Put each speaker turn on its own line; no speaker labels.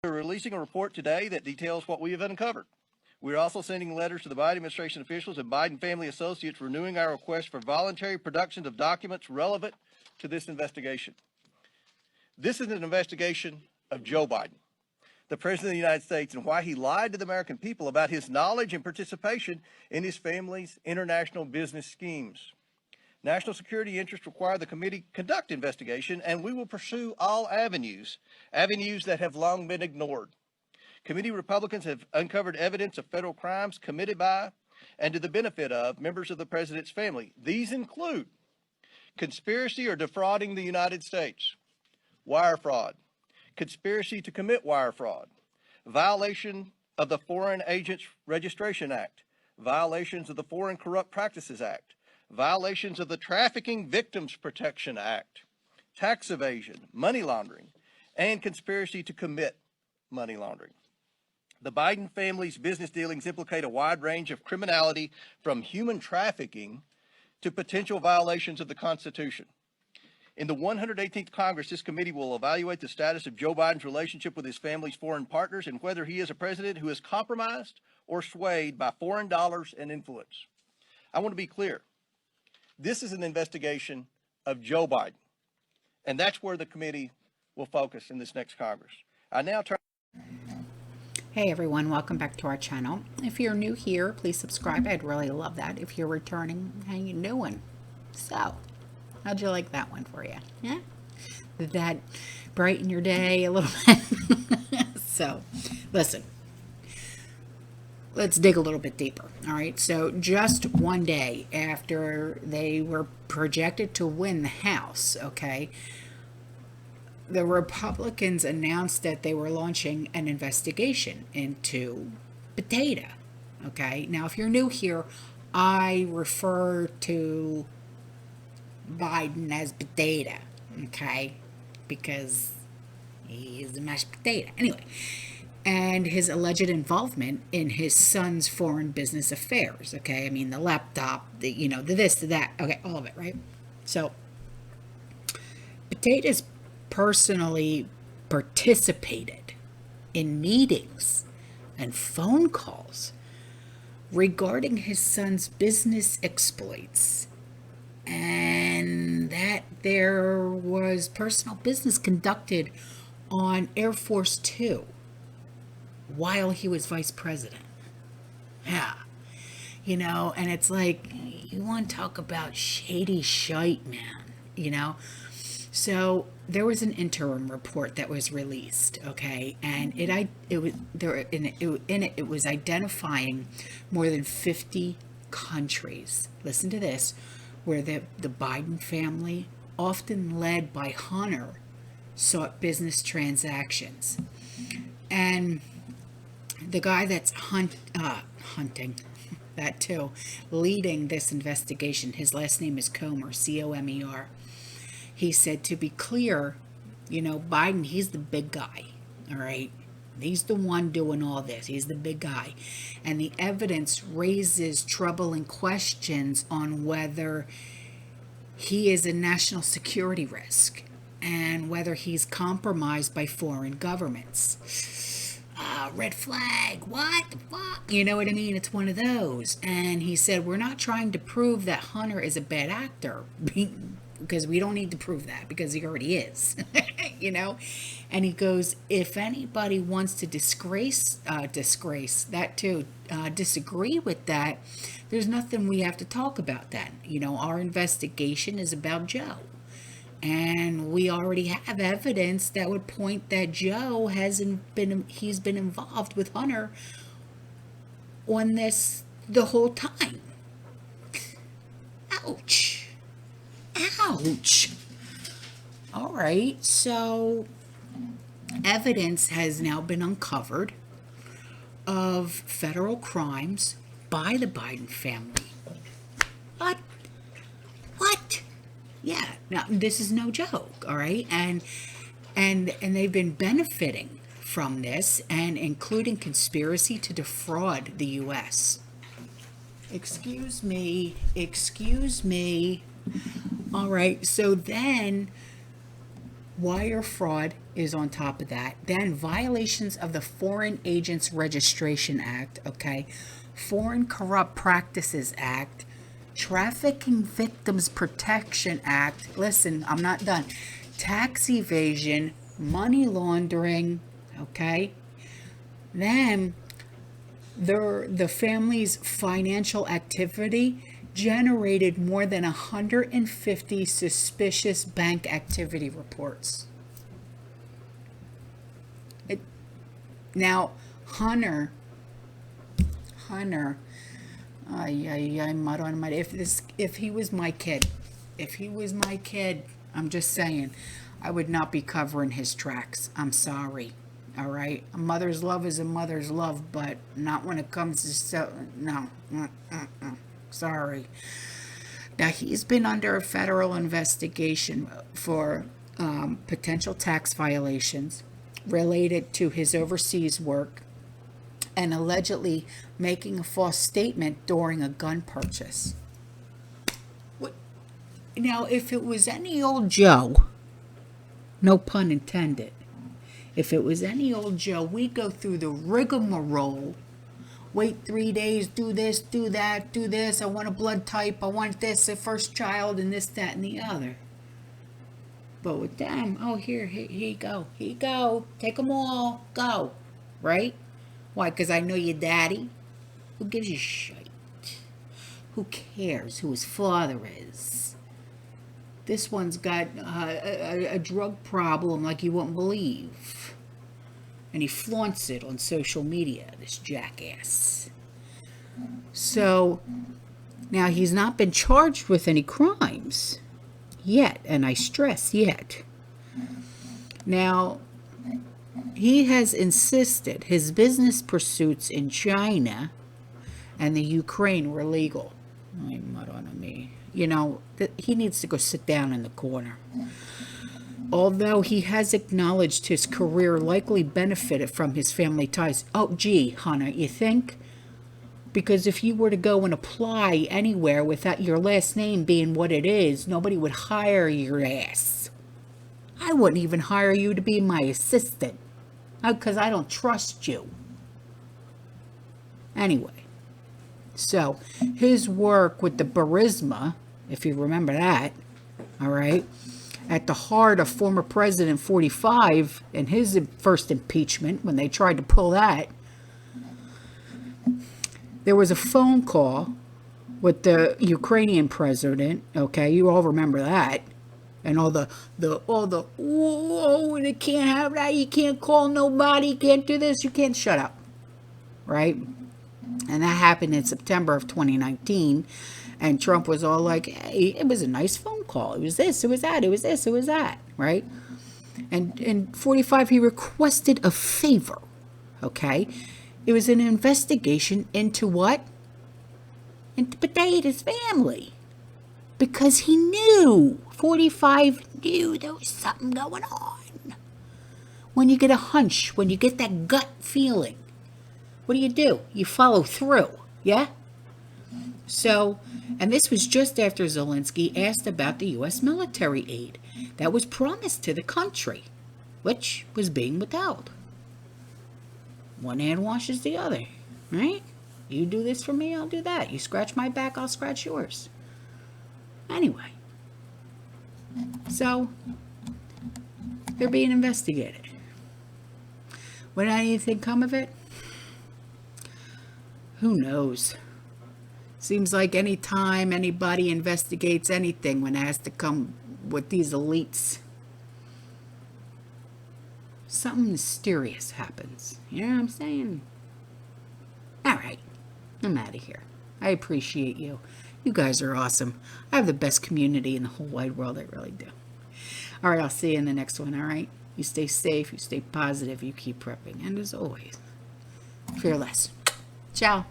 We're releasing a report today that details what we have uncovered. We're also sending letters to the Biden administration officials and Biden family associates renewing our request for voluntary production of documents relevant to this investigation. This is an investigation of Joe Biden, the President of the United States, and why he lied to the American people about his knowledge and participation in his family's international business schemes. National security interests require the committee conduct investigation, and we will pursue all avenues that have long been ignored. Committee Republicans have uncovered evidence of federal crimes committed by and to the benefit of members of the president's family. These include conspiracy or defrauding the United States, wire fraud, conspiracy to commit wire fraud, violation of the Foreign Agents Registration Act, violations of the Foreign Corrupt Practices Act, violations of the Trafficking Victims Protection Act, tax evasion, money laundering, and conspiracy to commit money laundering. The Biden family's business dealings implicate a wide range of criminality, from human trafficking to potential violations of the Constitution. In the 118th Congress, this committee will evaluate the status of Joe Biden's relationship with his family's foreign partners and whether he is a president who is compromised or swayed by foreign dollars and influence. I want to be clear. This is an investigation of Joe Biden, and that's where the committee will focus in this next Congress. I now turn.
Hey everyone, welcome back to our channel. If you're new here, please subscribe. I'd really love that. If you're returning, how you doing? So, how'd you like that one for you? Yeah? Did that brighten your day a little bit? So, listen. Let's dig a little bit deeper. All right. So just one day after they were projected to win the House, okay, the Republicans announced that they were launching an investigation into potato. Okay. Now, if you're new here, I refer to Biden as potato. Okay. Because he's a mashed potato. Anyway. And his alleged involvement in his son's foreign business affairs. Okay, I mean, the laptop, the this, the that. Okay, all of it, right? So, Potatoes personally participated in meetings and phone calls regarding his son's business exploits, and that there was personal business conducted on Air Force Two while he was vice president. Yeah. And it's like, you want to talk about shady shite, man, So there was an interim report that was released, okay, and it was identifying more than 50 countries. Listen to this, where the Biden family, often led by Hunter, sought business transactions. And the guy that's hunting, that too, leading this investigation, his last name is Comer, C-O-M-E-R. He said, to be clear, Biden, he's the big guy, all right? He's the one doing all this. He's the big guy. And the evidence raises troubling questions on whether he is a national security risk and whether he's compromised by foreign governments. Red flag, what the fuck? You know what I mean? It's one of those. And he said, we're not trying to prove that Hunter is a bad actor, because we don't need to prove that, because he already is. And he goes, if anybody wants to disgrace that too, disagree with that, there's nothing we have to talk about then. Our investigation is about Joe. And we already have evidence that would point that Joe he's been involved with Hunter on this the whole time. Ouch. Ouch. All right. So evidence has now been uncovered of federal crimes by the Biden family. What? Yeah, now this is no joke, all right? And they've been benefiting from this, and including conspiracy to defraud the U.S. Excuse me. All right, so then Wire fraud is on top of that. Then violations of the Foreign Agents Registration Act, okay? Foreign Corrupt Practices Act, Trafficking Victims Protection Act. Listen, I'm not done. Tax evasion, money laundering, okay? Then the family's financial activity generated more than 150 suspicious bank activity reports. Now, Hunter, mud on mud. If he was my kid, I'm just saying, I would not be covering his tracks. I'm sorry. All right, a mother's love is a mother's love, but not when it comes to no. Sorry. Now, he's been under a federal investigation for potential tax violations related to his overseas work and allegedly making a false statement during a gun purchase. Now, if it was any old Joe, no pun intended, if it was any old Joe, we go through the rigmarole. Wait 3 days, do this, do that, do this. I want a blood type. I want this, a first child, and this, that, and the other. But with them, oh, here you go. Here you go. Take them all. Go. Right? Why? Because I know your daddy. Who gives you shit? Who cares who his father is? This one's got a drug problem like you wouldn't believe. And he flaunts it on social media, this jackass. So, now he's not been charged with any crimes yet, and I stress yet. Now, he has insisted his business pursuits in China and the Ukraine were legal. Mud on me. You know, he needs to go sit down in the corner. Although he has acknowledged his career likely benefited from his family ties. Oh, gee, Hunter, you think? Because if you were to go and apply anywhere without your last name being what it is, nobody would hire your ass. I wouldn't even hire you to be my assistant. Because I don't trust you. Anyway. So, his work with the Burisma, if you remember that, all right, at the heart of former President 45 and his first impeachment, when they tried to pull that, there was a phone call with the Ukrainian president, okay, you all remember that, and all the whoa, they can't have that, you can't call nobody, you can't do this, you can't, shut up, right? And that happened in September of 2019. And Trump was all like, hey, it was a nice phone call. It was this, it was that, it was this, it was that, right? And in 45, he requested a favor, okay? It was an investigation into what? Into Potato's family. Because he knew, 45 knew there was something going on. When you get a hunch, when you get that gut feeling, what do? You follow through, yeah? So, and this was just after Zelensky asked about the U.S. military aid that was promised to the country, which was being withheld. One hand washes the other, right? You do this for me, I'll do that. You scratch my back, I'll scratch yours. Anyway, so they're being investigated. Would anything come of it? Who knows? Seems like any time anybody investigates anything when it has to come with these elites, something mysterious happens. You know what I'm saying? All right. I'm out of here. I appreciate you. You guys are awesome. I have the best community in the whole wide world. I really do. All right. I'll see you in the next one. All right. You stay safe. You stay positive. You keep prepping. And as always, fearless. Ciao.